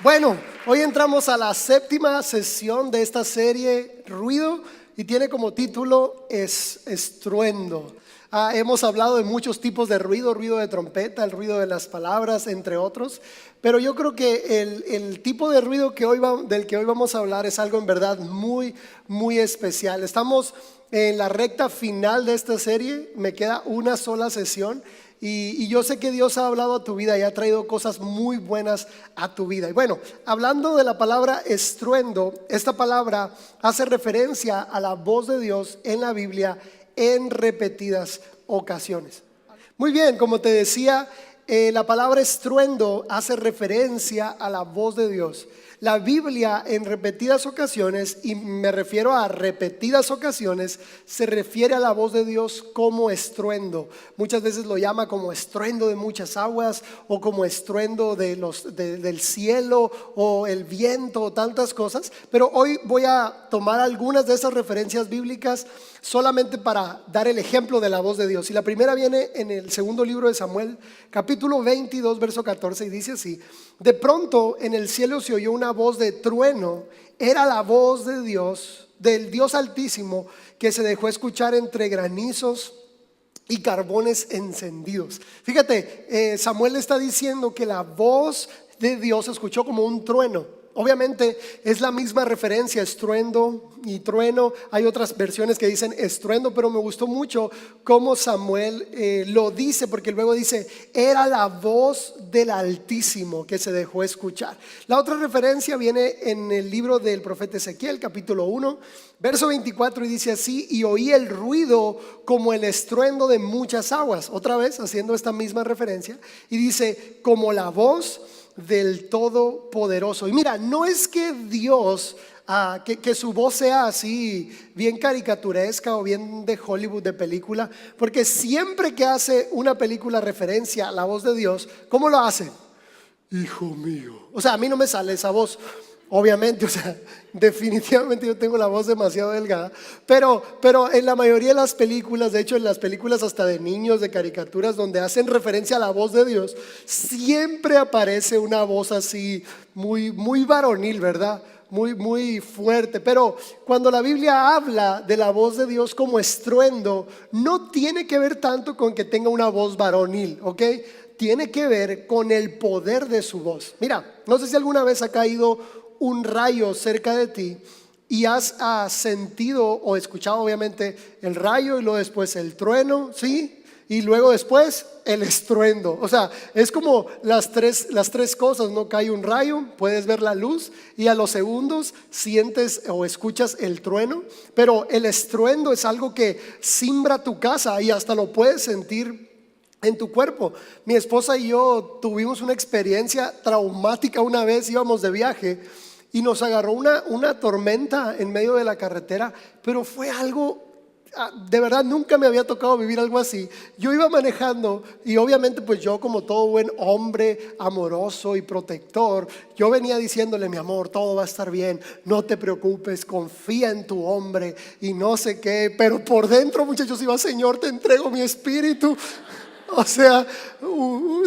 Bueno, hoy entramos a la séptima sesión de esta serie Ruido y tiene como título Estruendo. Hemos hablado de muchos tipos de ruido, ruido de trompeta, el ruido de las palabras, entre otros. Pero yo creo que el tipo de ruido del que hoy vamos a hablar es algo en verdad muy, muy especial. Estamos en la recta final de esta serie, me queda una sola sesión. Y yo sé que Dios ha hablado a tu vida y ha traído cosas muy buenas a tu vida. Y bueno, hablando de la palabra estruendo, esta palabra hace referencia a la voz de Dios en la Biblia en repetidas ocasiones. Muy bien, como te decía, la palabra estruendo hace referencia a la voz de Dios. La Biblia en repetidas ocasiones, y me refiero a repetidas ocasiones, se refiere a la voz de Dios como estruendo. Muchas veces lo llama como estruendo de muchas aguas o como estruendo del cielo o el viento o tantas cosas. Pero hoy voy a tomar algunas de esas referencias bíblicas solamente para dar el ejemplo de la voz de Dios. Y la primera viene en el segundo libro de Samuel, capítulo 22, verso 14, y dice así: de pronto en el cielo se oyó una voz de trueno. Era la voz de Dios, del Dios Altísimo, que se dejó escuchar entre granizos y carbones encendidos. Fíjate, Samuel está diciendo que la voz de Dios se escuchó como un trueno. Obviamente es la misma referencia, estruendo y trueno. Hay otras versiones que dicen estruendo, pero me gustó mucho cómo Samuel lo dice, porque luego dice: era la voz del Altísimo que se dejó escuchar. La otra referencia viene en el libro del profeta Ezequiel, capítulo 1, verso 24, y dice así: y oí el ruido como el estruendo de muchas aguas. Otra vez haciendo esta misma referencia, y dice: como la voz del Todopoderoso. Y mira, no es que Dios, que su voz sea así bien caricaturesca o bien de Hollywood, de película, porque siempre que hace una película referencia a la voz de Dios, ¿cómo lo hace? Hijo mío. O sea, a mí no me sale esa voz, obviamente. O sea, definitivamente yo tengo la voz demasiado delgada, pero en la mayoría de las películas, de hecho en las películas hasta de niños, de caricaturas, donde hacen referencia a la voz de Dios, siempre aparece una voz así muy, muy varonil, ¿verdad? Muy, muy fuerte. Pero cuando la Biblia habla de la voz de Dios como estruendo, no tiene que ver tanto con que tenga una voz varonil, ¿ok? Tiene que ver con el poder de su voz. Mira, no sé si alguna vez ha caído un rayo cerca de ti y has sentido o escuchado obviamente el rayo y luego después el trueno, ¿sí? Y luego después el estruendo. O sea, es como las tres cosas, ¿no? Cae un rayo, puedes ver la luz y a los segundos sientes o escuchas el trueno. Pero el estruendo es algo que simbra tu casa y hasta lo puedes sentir en tu cuerpo. Mi esposa y yo tuvimos una experiencia traumática una vez. Íbamos de viaje y nos agarró una tormenta en medio de la carretera, pero fue algo, de verdad nunca me había tocado vivir algo así. Yo iba manejando y obviamente pues yo, como todo buen hombre amoroso y protector, yo venía diciéndole: mi amor, todo va a estar bien, no te preocupes, confía en tu hombre y no sé qué. Pero por dentro, muchachos, iba: Señor, te entrego mi espíritu. O sea,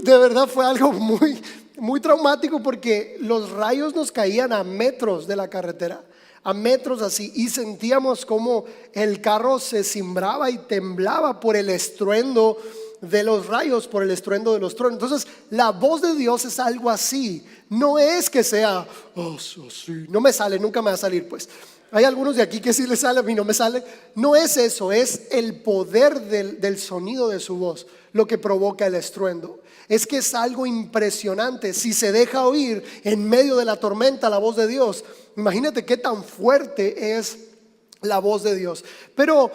de verdad fue algo muy, muy traumático, porque los rayos nos caían a metros de la carretera, a metros así, y sentíamos como el carro se cimbraba y temblaba por el estruendo de los rayos, por el estruendo de los truenos. Entonces la voz de Dios es algo así. No es que sea así. No me sale, nunca me va a salir pues. Hay algunos de aquí que sí les sale, a mí no me sale. No es eso, es el poder del sonido de su voz lo que provoca el estruendo. Es que es algo impresionante. Si se deja oír en medio de la tormenta la voz de Dios, imagínate qué tan fuerte es la voz de Dios. Pero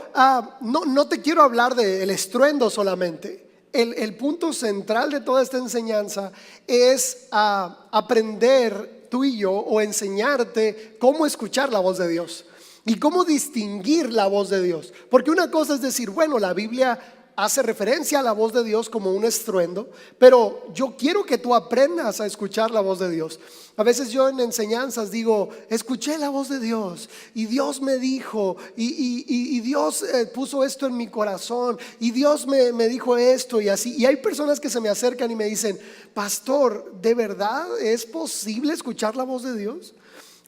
no te quiero hablar del estruendo solamente. El punto central de toda esta enseñanza es aprender tú y yo, o enseñarte cómo escuchar la voz de Dios y cómo distinguir la voz de Dios. Porque una cosa es decir: bueno, la Biblia hace referencia a la voz de Dios como un estruendo, pero yo quiero que tú aprendas a escuchar la voz de Dios. A veces yo en enseñanzas digo, escuché la voz de Dios y Dios me dijo y Dios puso esto en mi corazón y Dios me dijo esto y así. Y hay personas que se me acercan y me dicen, pastor, ¿de verdad es posible escuchar la voz de Dios?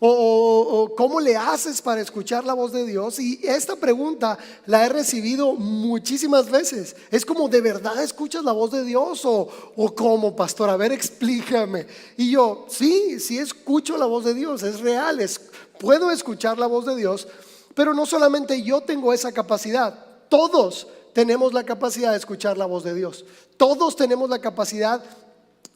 O ¿cómo le haces para escuchar la voz de Dios? Y esta pregunta la he recibido muchísimas veces. Es como, ¿de verdad escuchas la voz de Dios? ¿O cómo, pastor? A ver, explícame. Y yo, sí escucho la voz de Dios, es real, puedo escuchar la voz de Dios. Pero no solamente yo tengo esa capacidad, todos tenemos la capacidad de escuchar la voz de Dios. Todos tenemos la capacidad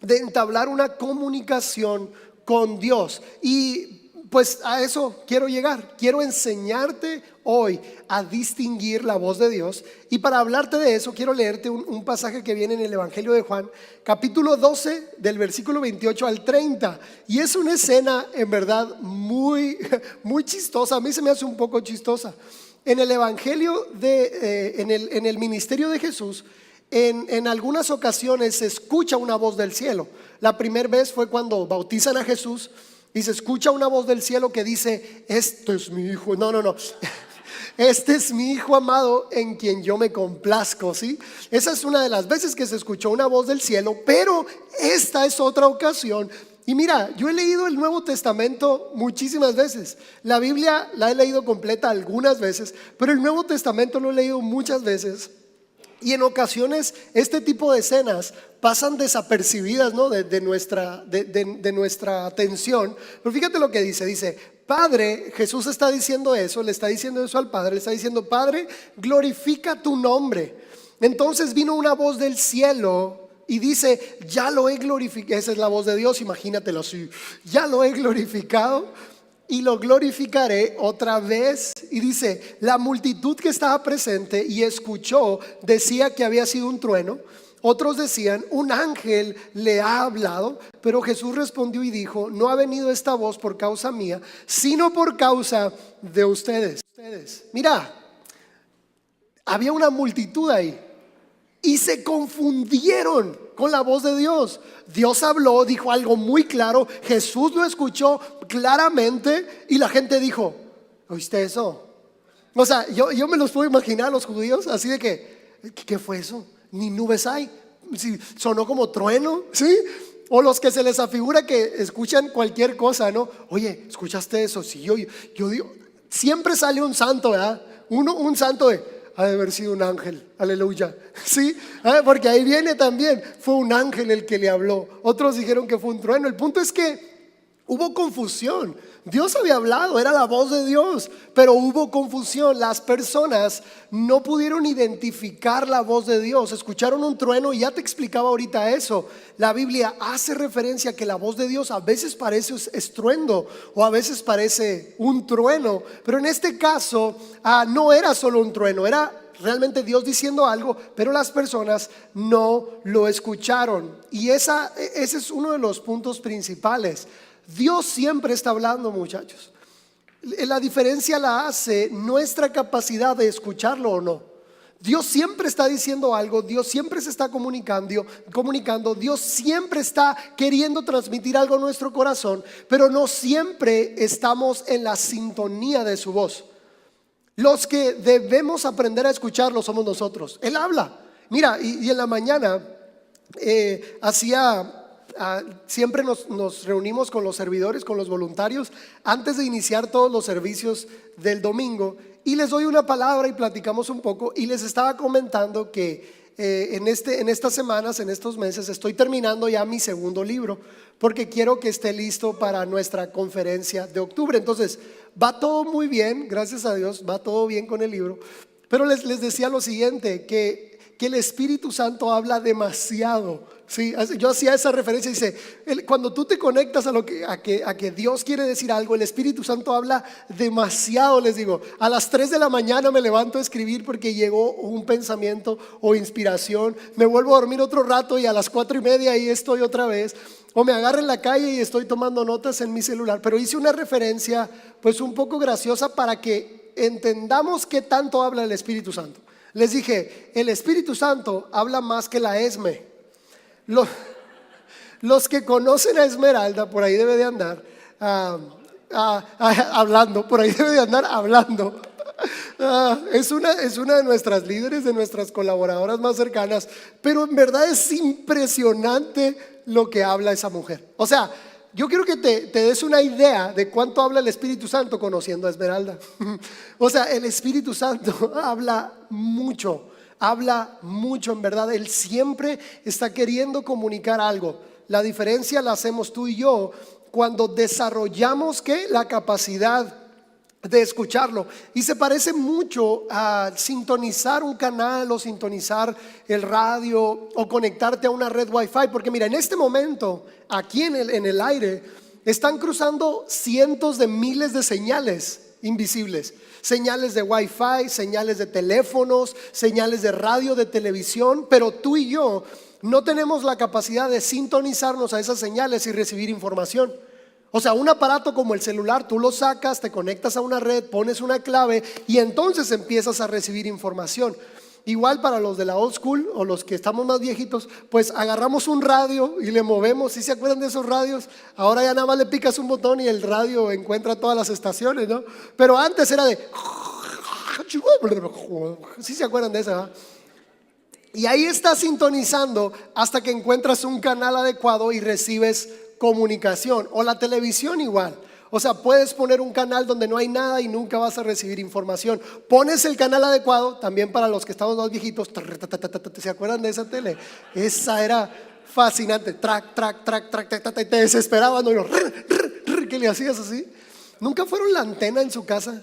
de entablar una comunicación con Dios. Y pues a eso quiero llegar. Quiero enseñarte hoy a distinguir la voz de Dios. Y para hablarte de eso quiero leerte un pasaje que viene en el Evangelio de Juan, capítulo 12, del versículo 28 al 30. Y es una escena en verdad muy chistosa. A mí se me hace un poco chistosa. En el Evangelio en el ministerio de Jesús, en algunas ocasiones se escucha una voz del cielo. La primera vez fue cuando bautizan a Jesús y se escucha una voz del cielo que dice, este es mi hijo. No. Este es mi hijo amado en quien yo me complazco, ¿sí? Esa es una de las veces que se escuchó una voz del cielo, pero esta es otra ocasión. Y mira, yo he leído el Nuevo Testamento muchísimas veces. La Biblia la he leído completa algunas veces, pero el Nuevo Testamento lo he leído muchas veces. Y en ocasiones este tipo de escenas pasan desapercibidas, ¿no? de nuestra atención. Pero fíjate lo que dice, Padre, Jesús está diciendo eso, le está diciendo eso al Padre, le está diciendo, Padre, glorifica tu nombre. Entonces vino una voz del cielo y dice, ya lo he glorificado. Esa es la voz de Dios, imagínatelo así, ya lo he glorificado y lo glorificaré otra vez. Y dice, la multitud que estaba presente y escuchó decía que había sido un trueno. Otros decían, un ángel le ha hablado. Pero Jesús respondió y dijo, no ha venido esta voz por causa mía, sino por causa de ustedes. Mira, había una multitud ahí y se confundieron con la voz de Dios. Dios habló, dijo algo muy claro, Jesús lo escuchó claramente y la gente dijo, ¿oíste eso? O sea, yo me los puedo imaginar a los judíos así de que, ¿qué fue eso? Ni nubes hay, sí, sonó como trueno, ¿sí? O los que se les afigura que escuchan cualquier cosa, ¿no? Oye, ¿escuchaste eso? Sí, yo digo, siempre sale un santo, ¿verdad? Un santo ha de haber sido un ángel, aleluya, ¿sí? Porque ahí viene también, fue un ángel el que le habló. Otros dijeron que fue un trueno. El punto es que hubo confusión. Dios había hablado, era la voz de Dios, pero hubo confusión. Las personas no pudieron identificar la voz de Dios. Escucharon un trueno y ya te explicaba ahorita eso. La Biblia hace referencia a que la voz de Dios a veces parece estruendo o a veces parece un trueno, pero en este caso no era solo un trueno, era realmente Dios diciendo algo, pero las personas no lo escucharon. Y ese es uno de los puntos principales. Dios siempre está hablando, muchachos. La diferencia la hace nuestra capacidad de escucharlo o no. Dios siempre está diciendo algo, Dios siempre se está comunicando, Dios siempre está queriendo transmitir algo a nuestro corazón, pero no siempre estamos en la sintonía de su voz. Los que debemos aprender a escucharlo somos nosotros. Él habla. Mira, y en la mañana siempre nos reunimos con los servidores, con los voluntarios, antes de iniciar todos los servicios del domingo, y les doy una palabra y platicamos un poco. Y les estaba comentando que en estas semanas, en estos meses, estoy terminando ya mi segundo libro, porque quiero que esté listo para nuestra conferencia de octubre. Entonces va todo muy bien, gracias a Dios, va todo bien con el libro. Pero les decía lo siguiente, que el Espíritu Santo habla demasiado. Sí, yo hacía esa referencia, dice, cuando tú te conectas a que Dios quiere decir algo, el Espíritu Santo habla demasiado. Les digo, a las 3 de la mañana me levanto a escribir porque llegó un pensamiento o inspiración, me vuelvo a dormir otro rato y a las 4:30 ahí estoy otra vez, o me agarro en la calle y estoy tomando notas en mi celular. Pero hice una referencia pues un poco graciosa para que entendamos qué tanto habla el Espíritu Santo. Les dije, el Espíritu Santo habla más que la Esme. Los, los que conocen a Esmeralda, por ahí debe de andar hablando, por ahí debe de andar hablando. Es una de nuestras líderes, de nuestras colaboradoras más cercanas, pero en verdad es impresionante lo que habla esa mujer. O sea, yo quiero que te des una idea de cuánto habla el Espíritu Santo conociendo a Esmeralda. O sea, el Espíritu Santo habla mucho en verdad. Él siempre está queriendo comunicar algo. La diferencia la hacemos tú y yo cuando desarrollamos la capacidad de escucharlo. Y se parece mucho a sintonizar un canal o sintonizar el radio o conectarte a una red Wi-Fi, porque mira, en este momento aquí en el aire están cruzando cientos de miles de señales invisibles, señales de Wi-Fi, señales de teléfonos, señales de radio, de televisión, pero tú y yo no tenemos la capacidad de sintonizarnos a esas señales y recibir información. O sea, un aparato como el celular, tú lo sacas, te conectas a una red, pones una clave y entonces empiezas a recibir información. Igual para los de la old school o los que estamos más viejitos, pues agarramos un radio y le movemos. ¿Sí se acuerdan de esos radios? Ahora ya nada más le picas un botón y el radio encuentra todas las estaciones, ¿no? Pero antes era de... ¿Sí se acuerdan de esa? Y ahí estás sintonizando hasta que encuentras un canal adecuado y recibes comunicación. O la televisión igual. O sea, puedes poner un canal donde no hay nada y nunca vas a recibir información. Pones el canal adecuado, también para los que estamos más viejitos. ¿Se acuerdan de esa tele? Esa era fascinante. Track, te desesperaban, ¿no? ¿Qué le hacías así? ¿Nunca fueron la antena en su casa?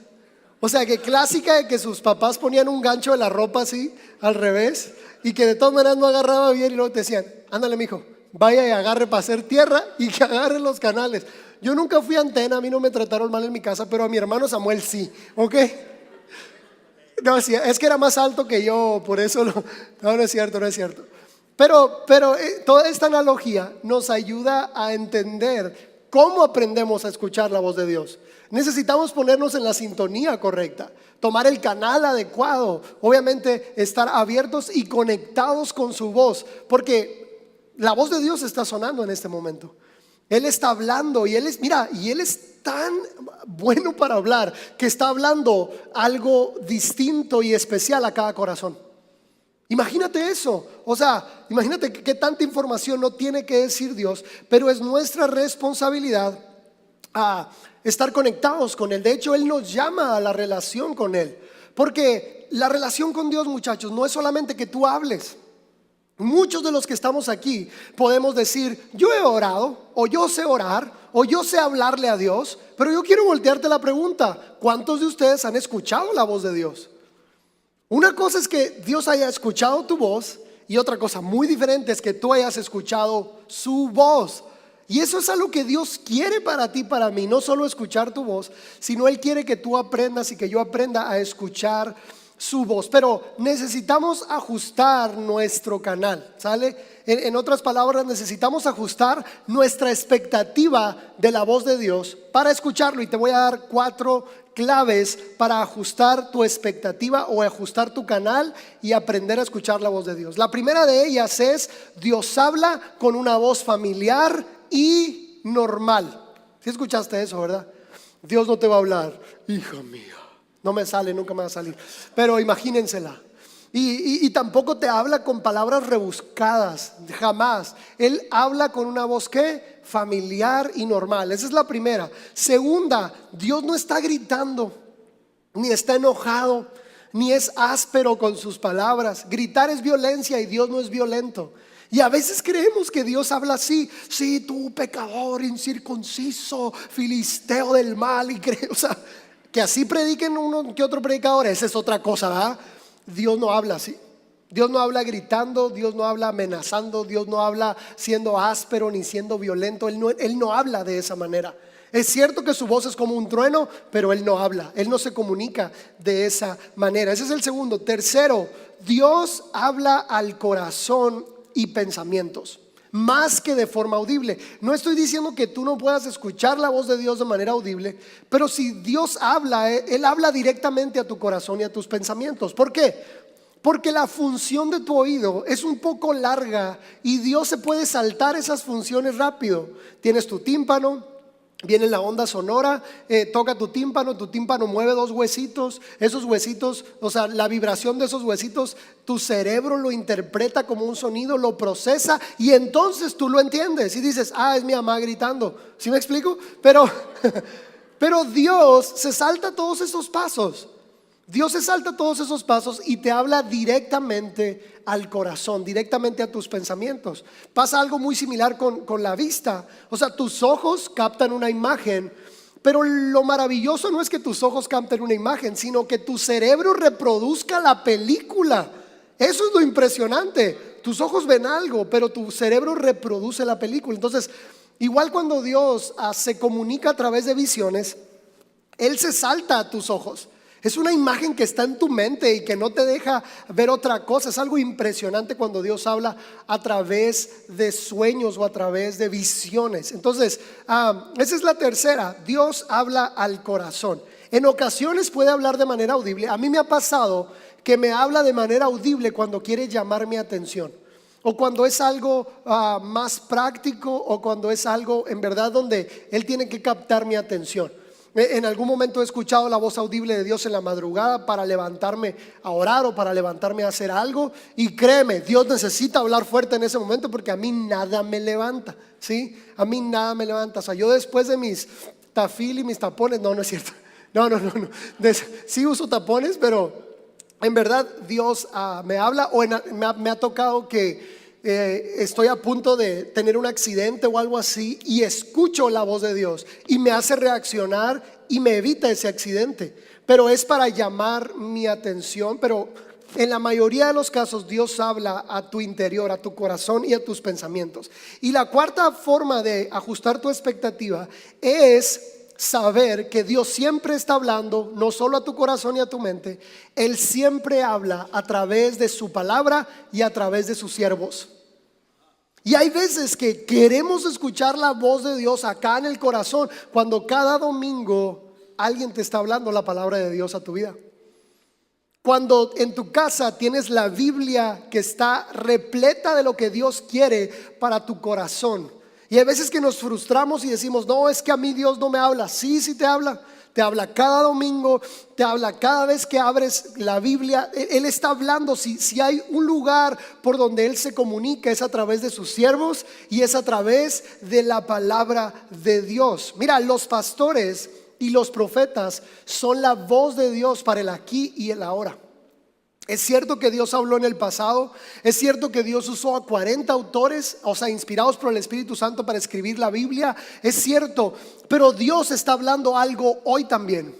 O sea, que clásica de que sus papás ponían un gancho de la ropa así, al revés, y que de todas maneras no agarraba bien y luego te decían, ándale mijo, vaya y agarre para hacer tierra y que agarre los canales. Yo nunca fui antena, a mí no me trataron mal en mi casa, pero a mi hermano Samuel sí, ¿ok? No, es que era más alto que yo, por eso no es cierto. Pero toda esta analogía nos ayuda a entender cómo aprendemos a escuchar la voz de Dios. Necesitamos ponernos en la sintonía correcta, tomar el canal adecuado, obviamente estar abiertos y conectados con su voz, porque la voz de Dios está sonando en este momento. Él está hablando y él es tan bueno para hablar que está hablando algo distinto y especial a cada corazón. Imagínate eso, o sea, imagínate que tanta información no tiene que decir Dios, pero es nuestra responsabilidad a estar conectados con Él. De hecho, Él nos llama a la relación con Él, porque la relación con Dios, muchachos, no es solamente que tú hables. Muchos de los que estamos aquí podemos decir, yo he orado, o yo sé orar, o yo sé hablarle a Dios, pero yo quiero voltearte la pregunta, ¿cuántos de ustedes han escuchado la voz de Dios? Una cosa es que Dios haya escuchado tu voz y otra cosa muy diferente es que tú hayas escuchado su voz. Y eso es algo que Dios quiere para ti, para mí, no solo escuchar tu voz, sino Él quiere que tú aprendas y que yo aprenda a escuchar su voz. Pero necesitamos ajustar nuestro canal, ¿sale? En otras palabras, necesitamos ajustar nuestra expectativa de la voz de Dios para escucharlo. Y te voy a dar 4 claves para ajustar tu expectativa o ajustar tu canal y aprender a escuchar la voz de Dios. La primera de ellas es: Dios habla con una voz familiar y normal. ¿Sí escuchaste eso, verdad? Dios no te va a hablar, hija mía. No me sale, nunca me va a salir. Pero imagínensela. Y tampoco te habla con palabras rebuscadas, jamás. Él habla con una voz ¿qué? Familiar y normal. Esa es la primera. Segunda, Dios no está gritando, ni está enojado, ni es áspero con sus palabras. Gritar es violencia y Dios no es violento. Y a veces creemos que Dios habla así: sí, tú pecador, incircunciso, filisteo del mal. O sea, que así prediquen uno que otro predicador, esa es otra cosa, ¿verdad? Dios no habla así. Dios no habla gritando, Dios no habla amenazando, Dios no habla siendo áspero ni siendo violento. Él no habla de esa manera. Es cierto que su voz es como un trueno, pero Él no habla, Él no se comunica de esa manera. Ese es el segundo. Tercero, Dios habla al corazón y pensamientos, más que de forma audible. No estoy diciendo que tú no puedas escuchar la voz de Dios de manera audible, pero si Dios habla, Él habla directamente a tu corazón y a tus pensamientos. ¿Por qué? Porque la función de tu oído es un poco larga y Dios se puede saltar esas funciones rápido. Tienes tu tímpano, viene la onda sonora, toca tu tímpano mueve dos huesitos, esos huesitos, o sea, la vibración de esos huesitos, tu cerebro lo interpreta como un sonido, lo procesa y entonces tú lo entiendes y dices, es mi mamá gritando. ¿Sí me explico? Pero Dios se salta todos esos pasos. Dios se salta todos esos pasos y te habla directamente al corazón, directamente a tus pensamientos. Pasa algo muy similar con la vista. O sea, tus ojos captan una imagen, pero lo maravilloso no es que tus ojos capten una imagen, sino que tu cerebro reproduzca la película. Eso es lo impresionante. Tus ojos ven algo, pero tu cerebro reproduce la película. Entonces, igual cuando Dios se comunica a través de visiones, Él se salta a tus ojos. Es una imagen que está en tu mente y que no te deja ver otra cosa. Es algo impresionante cuando Dios habla a través de sueños o a través de visiones. Entonces, esa es la tercera. Dios habla al corazón. En ocasiones puede hablar de manera audible. A mí me ha pasado que me habla de manera audible cuando quiere llamar mi atención, o cuando es algo más práctico, o cuando es algo en verdad donde Él tiene que captar mi atención. En algún momento he escuchado la voz audible de Dios en la madrugada para levantarme a orar o para levantarme a hacer algo. Y créeme, Dios necesita hablar fuerte en ese momento porque a mí nada me levanta, ¿sí? A mí nada me levanta. O sea, yo después de mis tafil y mis tapones, no es cierto. No. Sí uso tapones, pero en verdad Dios me habla o me ha tocado que estoy a punto de tener un accidente o algo así y escucho la voz de Dios y me hace reaccionar y me evita ese accidente, pero es para llamar mi atención. Pero en la mayoría de los casos Dios habla a tu interior, a tu corazón y a tus pensamientos. Y la cuarta forma de ajustar tu expectativa es saber que Dios siempre está hablando, no solo a tu corazón y a tu mente. Él siempre habla a través de su palabra y a través de sus siervos. Y hay veces que queremos escuchar la voz de Dios acá en el corazón, cuando cada domingo alguien te está hablando la palabra de Dios a tu vida. Cuando en tu casa tienes la Biblia que está repleta de lo que Dios quiere para tu corazón. Y hay veces que nos frustramos y decimos, no, es que a mí Dios no me habla. Sí te habla. Te habla cada domingo, te habla cada vez que abres la Biblia. Él está hablando. Si hay un lugar por donde Él se comunica, es a través de sus siervos y es a través de la palabra de Dios. Mira, los pastores y los profetas son la voz de Dios para el aquí y el ahora. Es cierto que Dios habló en el pasado, es cierto que Dios usó a 40 autores, o sea, inspirados por el Espíritu Santo para escribir la Biblia, es cierto, pero Dios está hablando algo hoy también,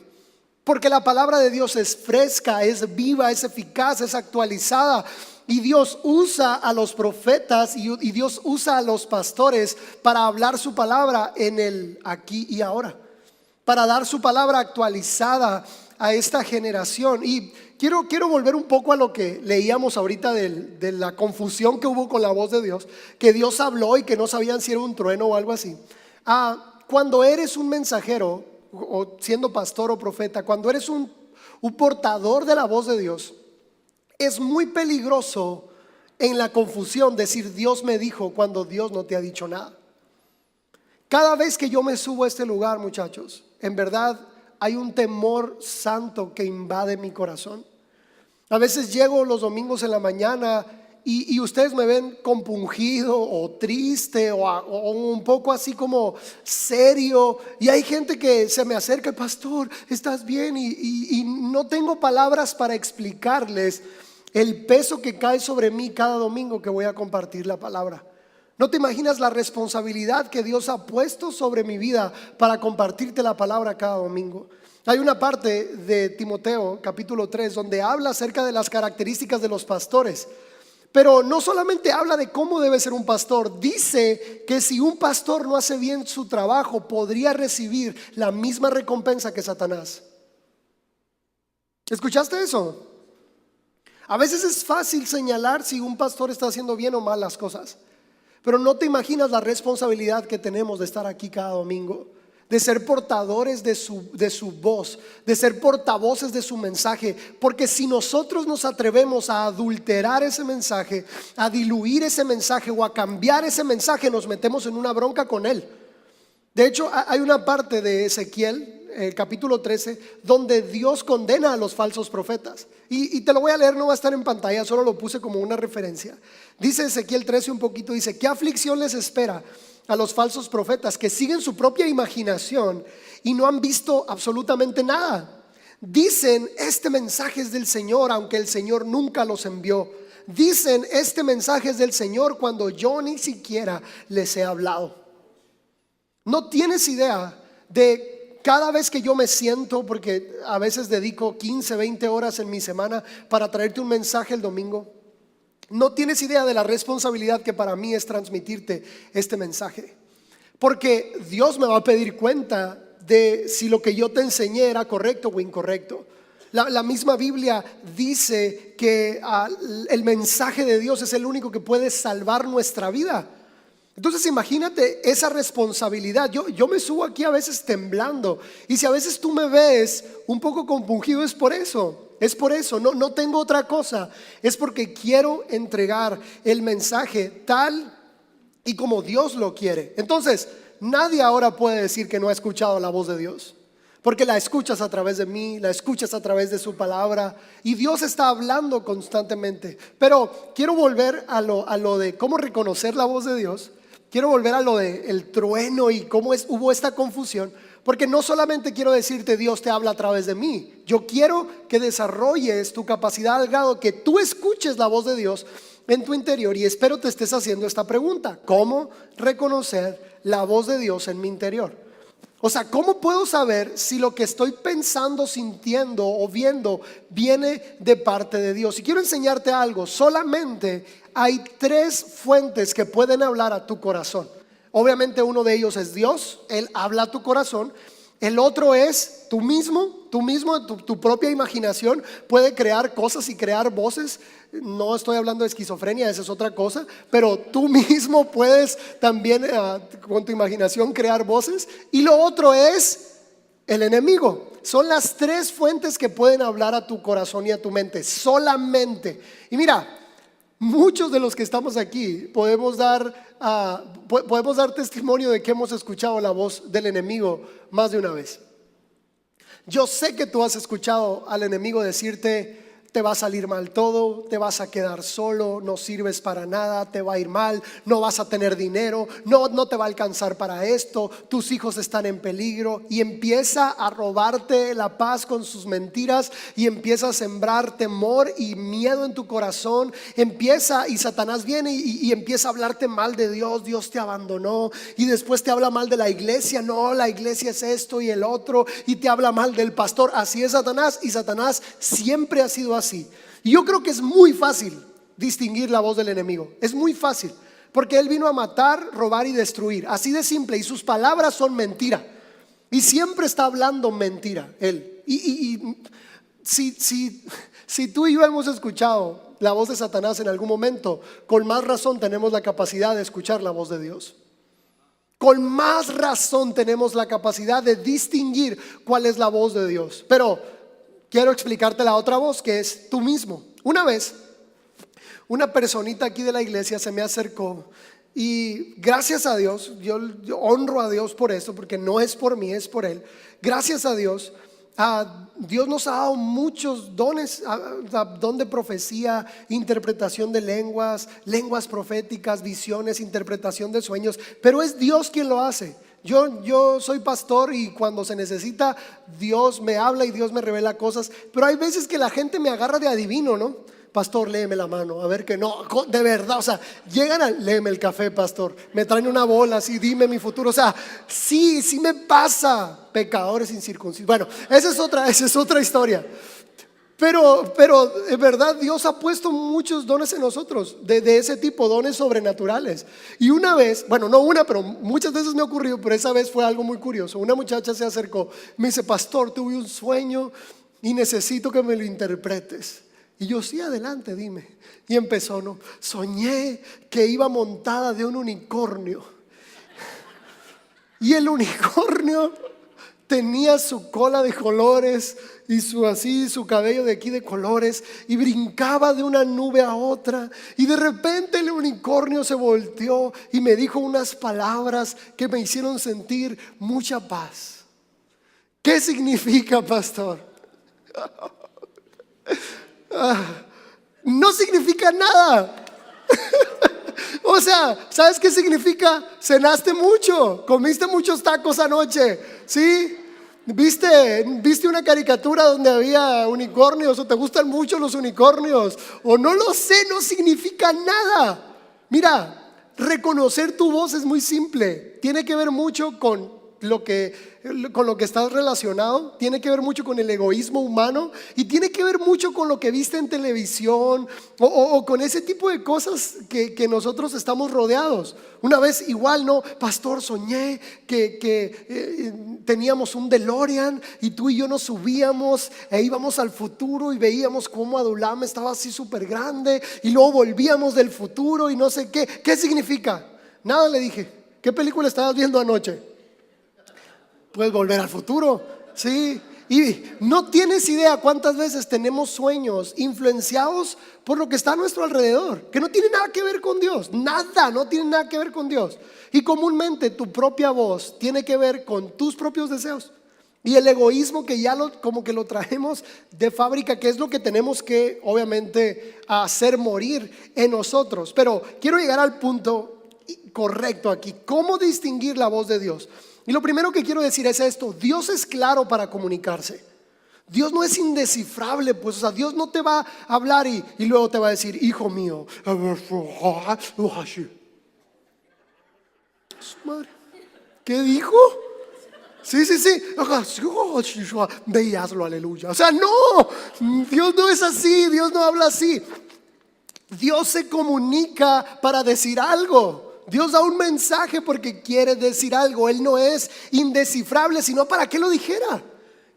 porque la palabra de Dios es fresca, es viva, es eficaz, es actualizada. Y Dios usa a los profetas y Dios usa a los pastores para hablar su palabra en el aquí y ahora, para dar su palabra actualizada a esta generación. Y quiero volver un poco a lo que leíamos ahorita de la confusión que hubo con la voz de Dios, que Dios habló y que no sabían si era un trueno o algo así. Cuando eres un mensajero, o siendo pastor o profeta, cuando eres un portador de la voz de Dios, es muy peligroso en la confusión decir Dios me dijo cuando Dios no te ha dicho nada. Cada vez que yo me subo a este lugar, muchachos, en verdad hay un temor santo que invade mi corazón. A veces llego los domingos en la mañana y ustedes me ven compungido o triste o un poco así como serio. Y hay gente que se me acerca, pastor, ¿estás bien? Y no tengo palabras para explicarles el peso que cae sobre mí cada domingo que voy a compartir la palabra. No te imaginas la responsabilidad que Dios ha puesto sobre mi vida para compartirte la palabra cada domingo. Hay una parte de Timoteo capítulo 3 donde habla acerca de las características de los pastores, pero no solamente habla de cómo debe ser un pastor. Dice que si un pastor no hace bien su trabajo, podría recibir la misma recompensa que Satanás. ¿Escuchaste eso? A veces es fácil señalar si un pastor está haciendo bien o mal las cosas, pero no te imaginas la responsabilidad que tenemos de estar aquí cada domingo, de ser portadores de su voz, de ser portavoces de su mensaje. Porque si nosotros nos atrevemos a adulterar ese mensaje, a diluir ese mensaje o a cambiar ese mensaje, nos metemos en una bronca con él. De hecho, hay una parte de Ezequiel, el capítulo 13, donde Dios condena a los falsos profetas. Y te lo voy a leer, no va a estar en pantalla, solo lo puse como una referencia. Dice Ezequiel 13 un poquito, dice: ¿qué aflicción les espera a los falsos profetas que siguen su propia imaginación y no han visto absolutamente nada? Dicen: este mensaje es del Señor, aunque el Señor nunca los envió. Dicen: este mensaje es del Señor, cuando yo ni siquiera les he hablado. No tienes idea de cada vez que yo me siento, porque a veces dedico 15, 20 horas en mi semana para traerte un mensaje el domingo. No tienes idea de la responsabilidad que para mí es transmitirte este mensaje, porque Dios me va a pedir cuenta de si lo que yo te enseñé era correcto o incorrecto. La misma Biblia dice que el mensaje de Dios es el único que puede salvar nuestra vida. Entonces imagínate esa responsabilidad. Yo me subo aquí a veces temblando, y si a veces tú me ves un poco compungido, es por eso. Es por eso, no tengo otra cosa. Es porque quiero entregar el mensaje tal y como Dios lo quiere. Entonces nadie ahora puede decir que no ha escuchado la voz de Dios, porque la escuchas a través de mí, la escuchas a través de su palabra, y Dios está hablando constantemente. Pero quiero volver a lo de cómo reconocer la voz de Dios. Quiero volver a lo de el trueno y cómo hubo esta confusión, porque no solamente quiero decirte Dios te habla a través de mí. Yo quiero que desarrolles tu capacidad al grado que tú escuches la voz de Dios en tu interior, y espero te estés haciendo esta pregunta: ¿cómo reconocer la voz de Dios en mi interior? O sea, ¿cómo puedo saber si lo que estoy pensando, sintiendo o viendo viene de parte de Dios? Y quiero enseñarte algo. Solamente hay 3 fuentes que pueden hablar a tu corazón. Obviamente uno de ellos es Dios, Él habla a tu corazón. El otro es tú mismo, tu propia imaginación puede crear cosas y crear voces. No estoy hablando de esquizofrenia, esa es otra cosa, pero tú mismo puedes también con tu imaginación crear voces. Y lo otro es el enemigo. Son las 3 fuentes que pueden hablar a tu corazón y a tu mente, solamente. Y mira, muchos de los que estamos aquí podemos dar testimonio de que hemos escuchado la voz del enemigo más de una vez. Yo sé que tú has escuchado al enemigo decirte: te va a salir mal todo, te vas a quedar solo, no sirves para nada, te va a ir mal, no vas a tener dinero, no te va a alcanzar para esto, tus hijos están en peligro. Y empieza a robarte la paz con sus mentiras, y empieza a sembrar temor y miedo en tu corazón. Y Satanás viene y empieza a hablarte mal de Dios. Dios te abandonó, y después te habla mal de la iglesia. No, la iglesia es esto y el otro, y te habla mal del pastor. Así es Satanás, y Satanás siempre ha sido así. Y yo creo que es muy fácil distinguir la voz del enemigo. Es muy fácil, porque él vino a matar, robar y destruir. Así de simple, y sus palabras son mentira. Y siempre está hablando mentira él. Y si tú y yo hemos escuchado la voz de Satanás en algún momento, con más razón tenemos la capacidad de escuchar la voz de Dios. Con más razón tenemos la capacidad de distinguir cuál es la voz de Dios. Pero quiero explicarte la otra voz, que es tú mismo. Una vez, una personita aquí de la iglesia se me acercó, y gracias a Dios, yo honro a Dios por eso, porque no es por mí, es por Él. Gracias a Dios, Dios nos ha dado muchos dones: don de profecía, interpretación de lenguas proféticas, visiones, interpretación de sueños. Pero es Dios quien lo hace. Yo soy pastor, y cuando se necesita, Dios me habla y Dios me revela cosas. Pero hay veces que la gente me agarra de adivino, ¿no? Pastor, léeme la mano, a ver que no, de verdad, o sea, léeme el café, pastor, me traen una bola así, dime mi futuro. O sea, sí me pasa. Pecadores incircuncisos. Bueno, esa es otra historia. Pero en verdad Dios ha puesto muchos dones en nosotros, de ese tipo, dones sobrenaturales. Y una vez, bueno, no una, pero muchas veces me ha ocurrido, pero esa vez fue algo muy curioso. Una muchacha se acercó, me dice: pastor, tuve un sueño y necesito que me lo interpretes. Y yo: sí, adelante, dime. Y empezó: no, soñé que iba montada de un unicornio. Y el unicornio tenía su cola de colores y su cabello de aquí de colores, y brincaba de una nube a otra, y de repente el unicornio se volteó y me dijo unas palabras que me hicieron sentir mucha paz. ¿Qué significa, pastor? No significa nada. O sea, ¿sabes qué significa? Cenaste mucho, comiste muchos tacos anoche, ¿sí? ¿Viste una caricatura donde había unicornios, o te gustan mucho los unicornios, o no lo sé? No significa nada. Mira, reconocer tu voz es muy simple. Tiene que ver mucho con lo que estás relacionado, tiene que ver mucho con el egoísmo humano, y tiene que ver mucho con lo que viste en televisión o con ese tipo de cosas que nosotros estamos rodeados. Una vez igual, no, pastor, soñé que teníamos un DeLorean y tú y yo nos subíamos e íbamos al futuro y veíamos cómo Adulam estaba así súper grande, y luego volvíamos del futuro y no sé qué. ¿Qué significa? Nada, le dije. ¿Qué película estabas viendo anoche? Puedes volver al futuro, ¿sí? Y no tienes idea cuántas veces tenemos sueños influenciados por lo que está a nuestro alrededor, que no tiene nada que ver con Dios. Nada, no tiene nada que ver con Dios. Y comúnmente tu propia voz tiene que ver con tus propios deseos. Y el egoísmo que ya como que lo traemos de fábrica, que es lo que tenemos que obviamente hacer morir en nosotros. Pero quiero llegar al punto correcto aquí. ¿Cómo distinguir la voz de Dios? Y lo primero que quiero decir es esto: Dios es claro para comunicarse. Dios no es indescifrable, pues, o sea, Dios no te va a hablar y luego te va a decir, hijo mío, ¿qué dijo? Sí. Ve y hazlo, aleluya. O sea, no, Dios no es así, Dios no habla así. Dios se comunica para decir algo. Dios da un mensaje porque quiere decir algo. Él no es indescifrable, sino para qué lo dijera.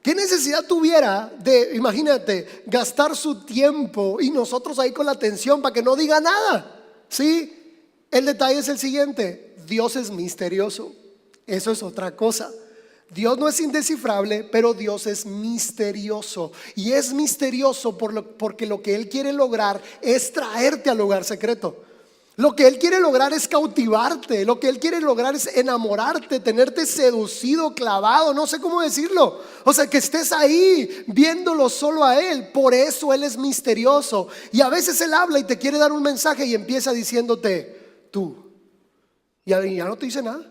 ¿Qué necesidad tuviera de, imagínate, gastar su tiempo y nosotros ahí con la atención para que no diga nada? ¿Sí? El detalle es el siguiente: Dios es misterioso. Eso es otra cosa. Dios no es indescifrable, pero Dios es misterioso. Y es misterioso porque lo que Él quiere lograr es traerte al lugar secreto. Lo que Él quiere lograr es cautivarte. Lo que Él quiere lograr es enamorarte, tenerte seducido, clavado, no sé cómo decirlo. O sea, que estés ahí viéndolo solo a Él. Por eso Él es misterioso. Y a veces Él habla y te quiere dar un mensaje y empieza diciéndote tú. Y ya no te dice nada.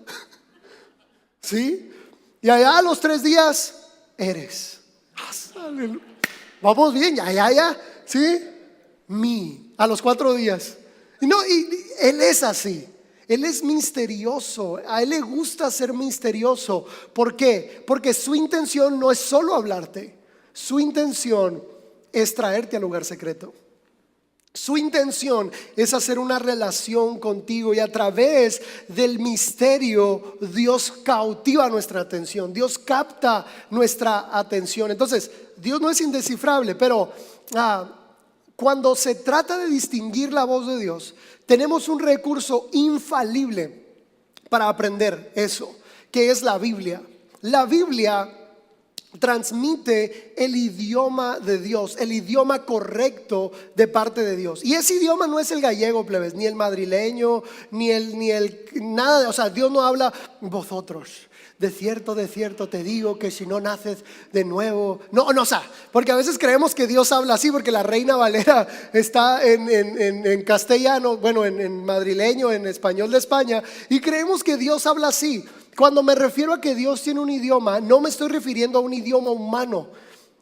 ¿Sí? Y allá a los 3 días eres. Vamos bien, ya. ¿Sí? A los 4 días. No, y Él es así. Él es misterioso. A Él le gusta ser misterioso. ¿Por qué? Porque su intención no es solo hablarte. Su intención es traerte al lugar secreto. Su intención es hacer una relación contigo, y a través del misterio Dios cautiva nuestra atención. Dios capta nuestra atención. Entonces, Dios no es indescifrable, pero cuando se trata de distinguir la voz de Dios, tenemos un recurso infalible para aprender eso, que es la Biblia. La Biblia transmite el idioma de Dios, el idioma correcto de parte de Dios. Y ese idioma no es el gallego, plebes, ni el madrileño, ni el nada. O sea, Dios no habla vosotros. De cierto te digo que si no naces de nuevo. No, o sea, porque a veces creemos que Dios habla así, porque la Reina Valera está en castellano, bueno, en madrileño, en español de España, y creemos que Dios habla así. Cuando me refiero a que Dios tiene un idioma, no me estoy refiriendo a un idioma humano.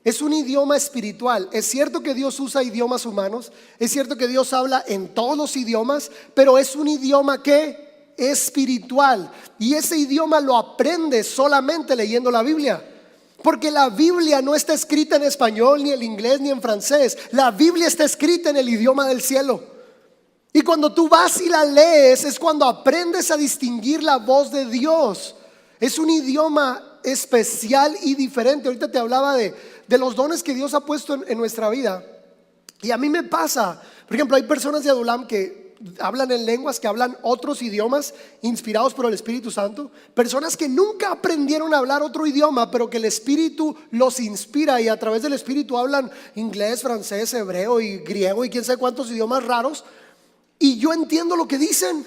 Es un idioma espiritual. Es cierto que Dios usa idiomas humanos, es cierto que Dios habla en todos los idiomas, pero es un idioma que espiritual, y ese idioma lo aprendes solamente leyendo la Biblia, porque la Biblia no está escrita en español, ni en inglés, ni en francés. La Biblia está escrita en el idioma del cielo, y cuando tú vas y la lees es cuando aprendes a distinguir la voz de Dios. Es un idioma especial y diferente. Ahorita te hablaba de los dones que Dios ha puesto en nuestra vida, y a mí me pasa, por ejemplo, hay personas de Adulam que hablan en lenguas, que hablan otros idiomas inspirados por el Espíritu Santo. Personas que nunca aprendieron a hablar otro idioma, pero que el Espíritu los inspira y a través del Espíritu hablan inglés, francés, hebreo y griego y quién sabe cuántos idiomas raros. Y yo entiendo lo que dicen.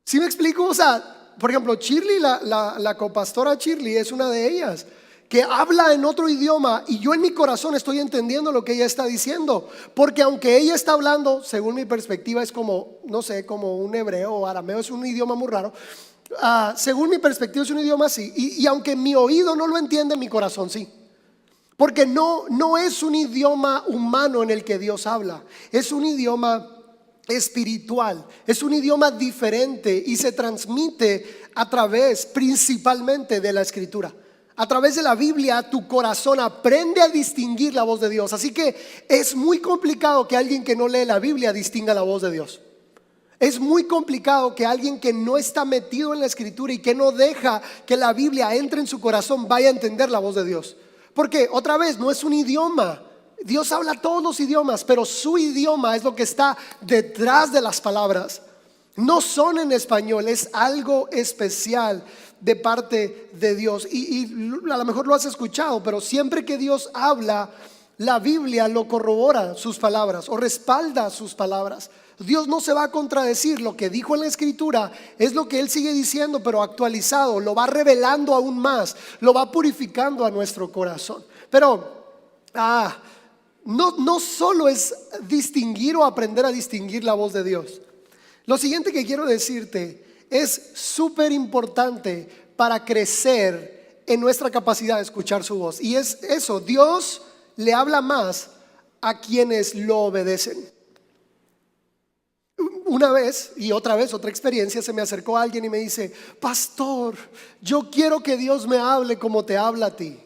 ¿Sí me explico? O sea, por ejemplo, Shirley, la copastora Shirley es una de ellas, que habla en otro idioma y yo en mi corazón estoy entendiendo lo que ella está diciendo, porque aunque ella está hablando, según mi perspectiva es como, no sé, como un hebreo o arameo, es un idioma muy raro. Según mi perspectiva es un idioma así, y aunque mi oído no lo entiende, mi corazón sí. Porque no es un idioma humano en el que Dios habla, es un idioma espiritual, es un idioma diferente y se transmite a través principalmente de la Escritura. A través de la Biblia tu corazón aprende a distinguir la voz de Dios. Así que es muy complicado que alguien que no lee la Biblia distinga la voz de Dios. Es muy complicado que alguien que no está metido en la Escritura y que no deja que la Biblia entre en su corazón vaya a entender la voz de Dios. Porque otra vez no es un idioma. Dios habla todos los idiomas, pero su idioma es lo que está detrás de las palabras. No son en español, es algo especial de parte de Dios. Y a lo mejor lo has escuchado, pero siempre que Dios habla, la Biblia lo corrobora sus palabras o respalda sus palabras. Dios no se va a contradecir. Lo que dijo en la Escritura es lo que Él sigue diciendo, pero actualizado. Lo va revelando aún más, lo va purificando a nuestro corazón. Pero no solo es distinguir o aprender a distinguir la voz de Dios. Lo siguiente que quiero decirte es súper importante para crecer en nuestra capacidad de escuchar su voz. Y es eso, Dios le habla más a quienes lo obedecen. Una vez y otra vez, otra experiencia, se me acercó alguien y me dice: pastor, yo quiero que Dios me hable como te habla a ti.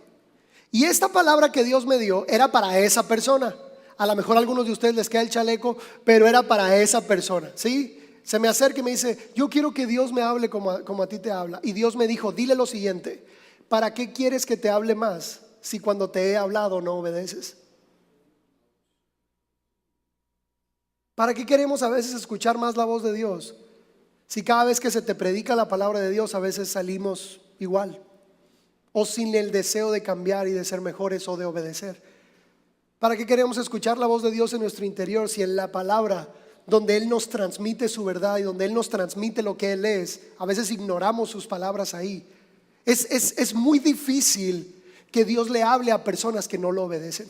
Y esta palabra que Dios me dio era para esa persona. A lo mejor a algunos de ustedes les queda el chaleco, pero era para esa persona, ¿sí? Se me acerca y me dice: yo quiero que Dios me hable como a ti te habla. Y Dios me dijo: dile lo siguiente, ¿para qué quieres que te hable más si cuando te he hablado no obedeces? ¿Para qué queremos a veces escuchar más la voz de Dios si cada vez que se te predica la palabra de Dios a veces salimos igual o sin el deseo de cambiar y de ser mejores o de obedecer? ¿Para qué queremos escuchar la voz de Dios en nuestro interior si en la palabra, donde Él nos transmite su verdad y donde Él nos transmite lo que Él es, a veces ignoramos sus palabras ahí? Es muy difícil que Dios le hable a personas que no lo obedecen.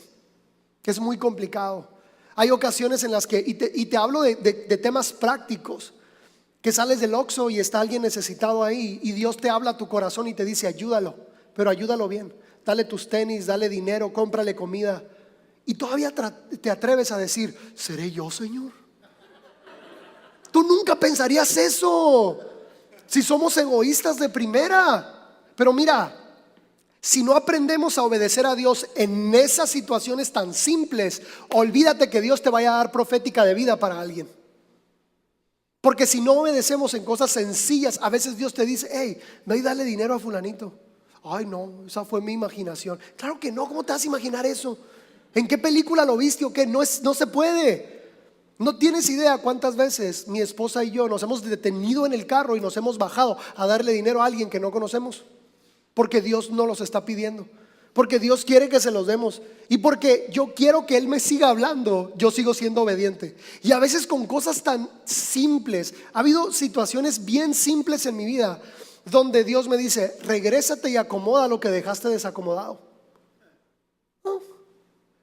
Es muy complicado. Hay ocasiones en las que, y te hablo de temas prácticos, que sales del Oxxo y está alguien necesitado ahí y Dios te habla a tu corazón y te dice: ayúdalo, pero ayúdalo bien. Dale tus tenis, dale dinero, cómprale comida. Y todavía te atreves a decir: ¿seré yo, Señor? Tú nunca pensarías eso si somos egoístas de primera. Pero mira, si no aprendemos a obedecer a Dios en esas situaciones tan simples, olvídate que Dios te vaya a dar profética de vida para alguien. Porque si no obedecemos en cosas sencillas, a veces Dios te dice: hey, ve y dale dinero a fulanito. Ay, no, esa fue mi imaginación. Claro que no, ¿cómo te vas a imaginar eso? ¿En qué película lo viste o qué? No se puede. No tienes idea cuántas veces mi esposa y yo nos hemos detenido en el carro y nos hemos bajado a darle dinero a alguien que no conocemos, porque Dios no los está pidiendo, porque Dios quiere que se los demos y porque yo quiero que Él me siga hablando. Yo sigo siendo obediente. Y a veces con cosas tan simples. Ha habido situaciones bien simples en mi vida donde Dios me dice: regrésate y acomoda lo que dejaste desacomodado.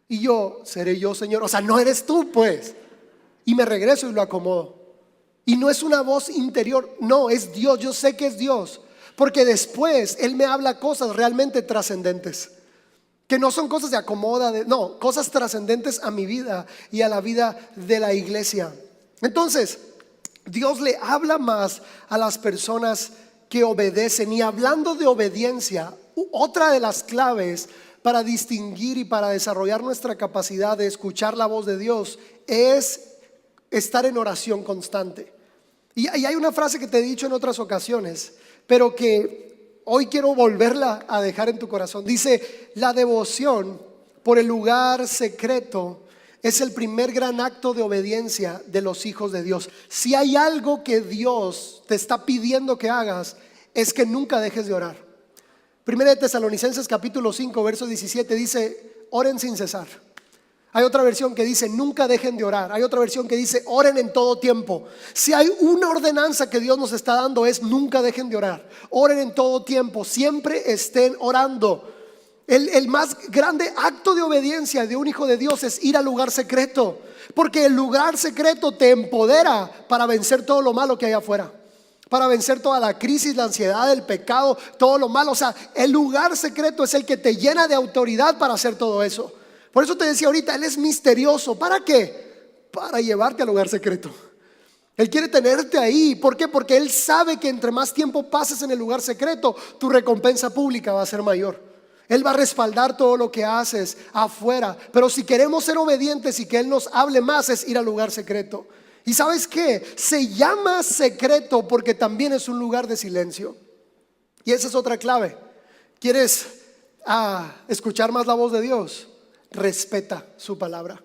Y yo: seré yo, Señor. O sea, no eres tú, pues. Y me regreso y lo acomodo. Y no es una voz interior, no, es Dios. Yo sé que es Dios, porque después Él me habla cosas realmente trascendentes, que no son cosas de acomoda, no, cosas trascendentes a mi vida y a la vida de la iglesia. Entonces, Dios le habla más a las personas que obedecen. Y hablando de obediencia, otra de las claves para distinguir y para desarrollar nuestra capacidad de escuchar la voz de Dios es estar en oración constante. Y hay una frase que te he dicho en otras ocasiones, pero que hoy quiero volverla a dejar en tu corazón. Dice: la devoción por el lugar secreto es el primer gran acto de obediencia de los hijos de Dios. Si hay algo que Dios te está pidiendo que hagas, es que nunca dejes de orar. Primera de Tesalonicenses capítulo 5 verso 17 dice: oren sin cesar. Hay otra versión que dice: nunca dejen de orar. Hay otra versión que dice: oren en todo tiempo. Si hay una ordenanza que Dios nos está dando, es: nunca dejen de orar. Oren en todo tiempo, siempre estén orando. El más grande acto de obediencia de un hijo de Dios es ir al lugar secreto, porque el lugar secreto te empodera para vencer todo lo malo que hay afuera, para vencer toda la crisis, la ansiedad, el pecado, todo lo malo. O sea, el lugar secreto es el que te llena de autoridad para hacer todo eso. Por eso te decía ahorita, Él es misterioso. ¿Para qué? Para llevarte al lugar secreto. Él quiere tenerte ahí. ¿Por qué? Porque Él sabe que entre más tiempo pases en el lugar secreto, tu recompensa pública va a ser mayor. Él va a respaldar todo lo que haces afuera. Pero si queremos ser obedientes y que Él nos hable más, es ir al lugar secreto. ¿Y sabes qué? Se llama secreto porque también es un lugar de silencio. Y esa es otra clave. ¿Quieres escuchar más la voz de Dios? Respeta su palabra.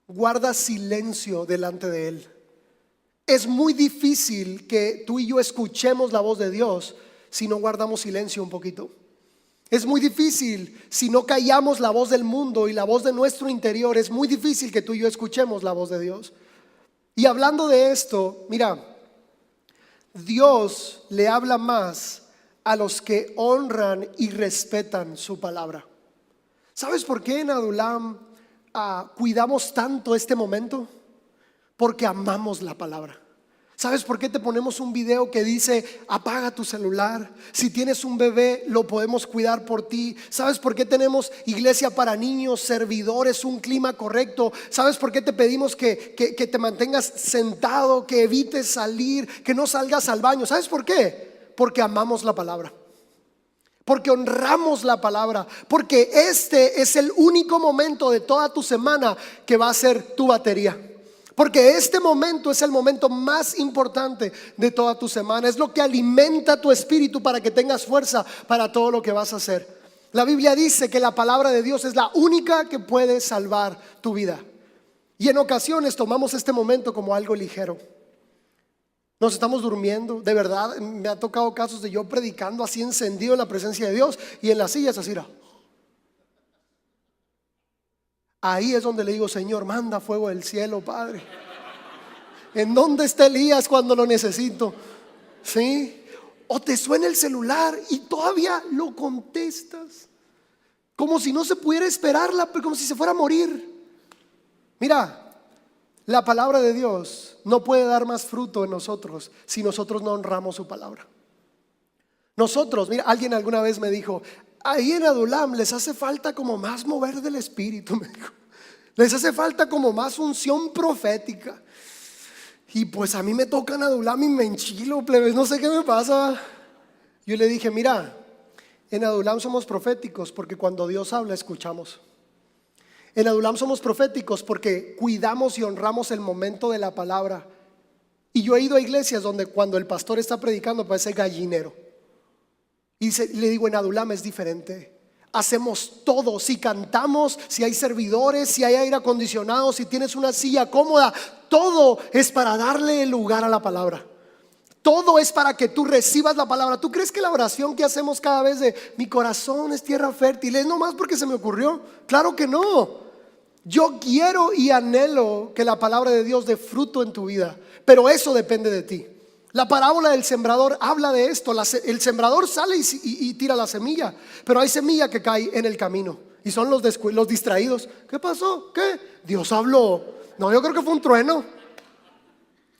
Guarda silencio delante de Él. Es muy difícil que tú y yo escuchemos la voz de Dios si no guardamos silencio un poquito. Es muy difícil si no callamos la voz del mundo y la voz de nuestro interior. Es muy difícil que tú y yo escuchemos la voz de Dios. Y hablando de esto, mira, Dios le habla más a los que honran y respetan su palabra. ¿Sabes por qué en Adulam cuidamos tanto este momento? Porque amamos la palabra. ¿Sabes por qué te ponemos un video que dice: apaga tu celular? Si tienes un bebé, lo podemos cuidar por ti. ¿Sabes por qué tenemos iglesia para niños, servidores, un clima correcto? ¿Sabes por qué te pedimos que te mantengas sentado, que evites salir, que no salgas al baño? ¿Sabes por qué? Porque amamos la palabra, porque honramos la palabra, porque este es el único momento de toda tu semana que va a ser tu batería. Porque este momento es el momento más importante de toda tu semana. Es lo que alimenta tu espíritu para que tengas fuerza para todo lo que vas a hacer. La Biblia dice que la palabra de Dios es la única que puede salvar tu vida. Y en ocasiones tomamos este momento como algo ligero. Nos estamos durmiendo. De verdad, me ha tocado casos de yo predicando así encendido en la presencia de Dios y en las sillas así. Ahí es donde le digo: Señor, manda fuego del cielo, Padre. ¿En dónde está Elías cuando lo necesito? ¿Sí? O te suena el celular y todavía lo contestas, como si no se pudiera esperarla, como si se fuera a morir. Mira, la palabra de Dios no puede dar más fruto en nosotros si nosotros no honramos su palabra. Nosotros, mira, alguien alguna vez me dijo: ahí en Adulam les hace falta como más mover del espíritu, me dijo. Les hace falta como más unción profética. Y pues a mí me toca en Adulam y me enchilo, plebes, no sé qué me pasa. Yo le dije: mira, en Adulam somos proféticos porque cuando Dios habla escuchamos. En Adulam somos proféticos porque cuidamos y honramos el momento de la palabra. Y yo he ido a iglesias donde cuando el pastor está predicando parece gallinero. Y le digo: en Adulam es diferente. Hacemos todo, si cantamos, si hay servidores, si hay aire acondicionado, si tienes una silla cómoda, todo es para darle lugar a la palabra. Todo es para que tú recibas la palabra. ¿Tú crees que la oración que hacemos cada vez de mi corazón es tierra fértil es nomás porque se me ocurrió? Claro que no. Yo quiero y anhelo que la palabra de Dios dé fruto en tu vida, pero eso depende de ti. La parábola del sembrador habla de esto. El sembrador sale y tira la semilla, pero hay semilla que cae en el camino y son los distraídos. ¿Qué pasó? ¿Qué? Dios habló. No, yo creo que fue un trueno.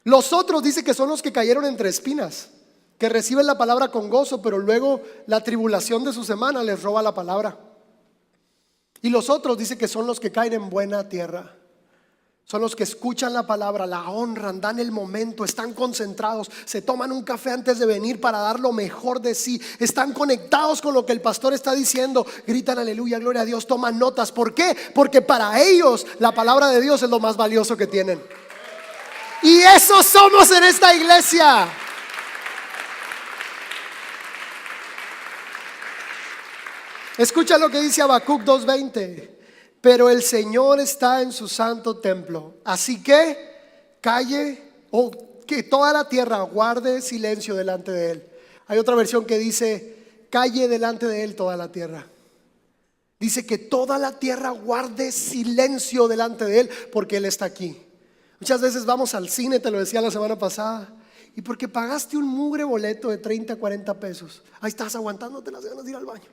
Los otros dice que son los que cayeron entre espinas, que reciben la palabra con gozo, pero luego la tribulación de su semana les roba la palabra. Y los otros dice que son los que caen en buena tierra. Son los que escuchan la palabra, la honran, dan el momento, están concentrados, se toman un café antes de venir para dar lo mejor de sí, están conectados con lo que el pastor está diciendo, gritan aleluya, gloria a Dios, toman notas. ¿Por qué? Porque para ellos la palabra de Dios es lo más valioso que tienen. Y eso somos en esta iglesia. Escucha lo que dice Habacuc 2:20. pero el Señor está en su santo templo. Así que calle, o que toda la tierra guarde silencio delante de Él. Hay otra versión que dice, calle delante de Él toda la tierra. Dice que toda la tierra guarde silencio delante de Él, porque Él está aquí. Muchas veces vamos al cine, te lo decía la semana pasada, y porque pagaste un mugre boleto de 30, 40 pesos, ahí estás aguantándote las ganas de ir al baño.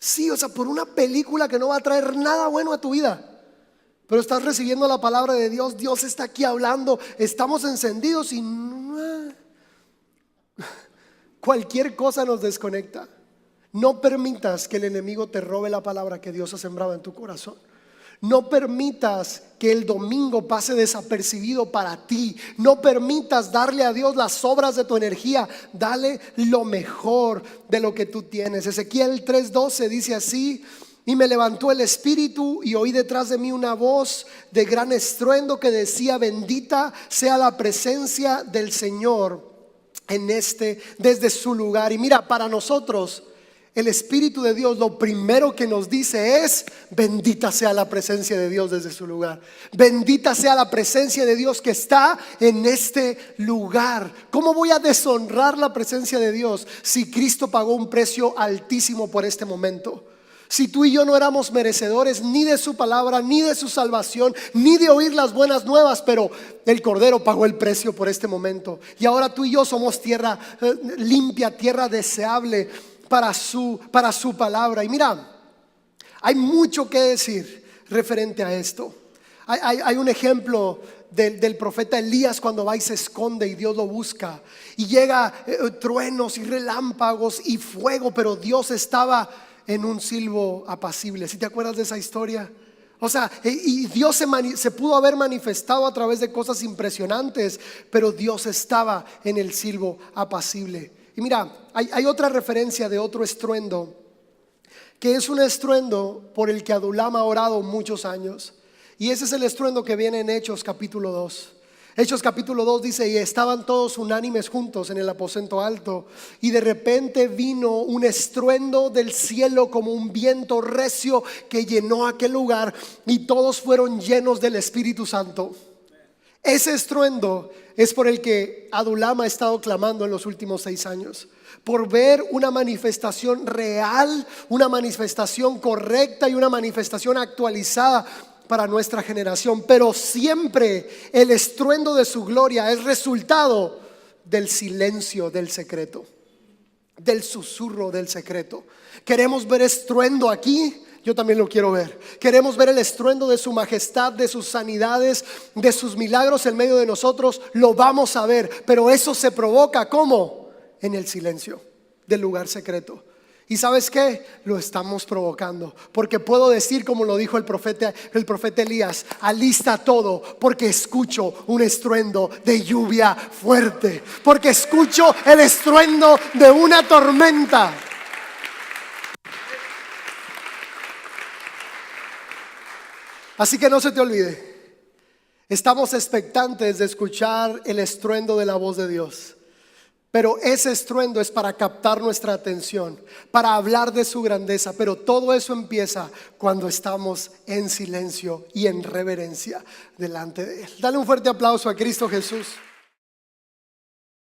Sí, o sea, por una película que no va a traer nada bueno a tu vida, pero estás recibiendo la palabra de Dios. Dios está aquí hablando, estamos encendidos y cualquier cosa nos desconecta. No permitas que el enemigo te robe la palabra que Dios ha sembrado en tu corazón. No permitas que el domingo pase desapercibido para ti. No permitas darle a Dios las sobras de tu energía. Dale lo mejor de lo que tú tienes. Ezequiel 3:12 dice así: y me levantó el espíritu y oí detrás de mí una voz de gran estruendo que decía: bendita sea la presencia del Señor desde su lugar. Y mira, para nosotros el Espíritu de Dios lo primero que nos dice es: bendita sea la presencia de Dios desde su lugar. Bendita sea la presencia de Dios que está en este lugar. ¿Cómo voy a deshonrar la presencia de Dios si Cristo pagó un precio altísimo por este momento? Si tú y yo no éramos merecedores ni de su palabra, ni de su salvación, ni de oír las buenas nuevas, pero el Cordero pagó el precio por este momento. Y ahora tú y yo somos tierra limpia, tierra deseable para su palabra. Y mira, hay mucho que decir referente a esto. Hay un ejemplo del profeta Elías cuando va y se esconde y Dios lo busca. Y llega truenos y relámpagos y fuego, pero Dios estaba en un silbo apacible. ¿Sí te acuerdas de esa historia? O sea, y Dios se pudo haber manifestado a través de cosas impresionantes, pero Dios estaba en el silbo apacible. Y mira, hay otra referencia de otro estruendo, que es un estruendo por el que Adulam ha orado muchos años. Y ese es el estruendo que viene en Hechos capítulo 2. Hechos capítulo 2 dice: y estaban todos unánimes juntos en el aposento alto, y de repente vino un estruendo del cielo como un viento recio que llenó aquel lugar, y todos fueron llenos del Espíritu Santo. Ese estruendo es por el que Adulam ha estado clamando en los últimos 6 años, por ver una manifestación real, una manifestación correcta y una manifestación actualizada para nuestra generación. Pero siempre el estruendo de su gloria es resultado del silencio del secreto, del susurro del secreto. Queremos ver estruendo aquí. Yo también lo quiero ver. Queremos ver el estruendo de su majestad, de sus sanidades, de sus milagros en medio de nosotros. Lo vamos a ver, pero eso se provoca ¿cómo? En el silencio del lugar secreto. ¿Y sabes qué? Lo estamos provocando, porque puedo decir como lo dijo el profeta Elías: alista todo, porque escucho un estruendo de lluvia fuerte, porque escucho el estruendo de una tormenta. Así que no se te olvide, estamos expectantes de escuchar el estruendo de la voz de Dios. Pero ese estruendo es para captar nuestra atención, para hablar de su grandeza. Pero todo eso empieza cuando estamos en silencio y en reverencia delante de Él. Dale un fuerte aplauso a Cristo Jesús.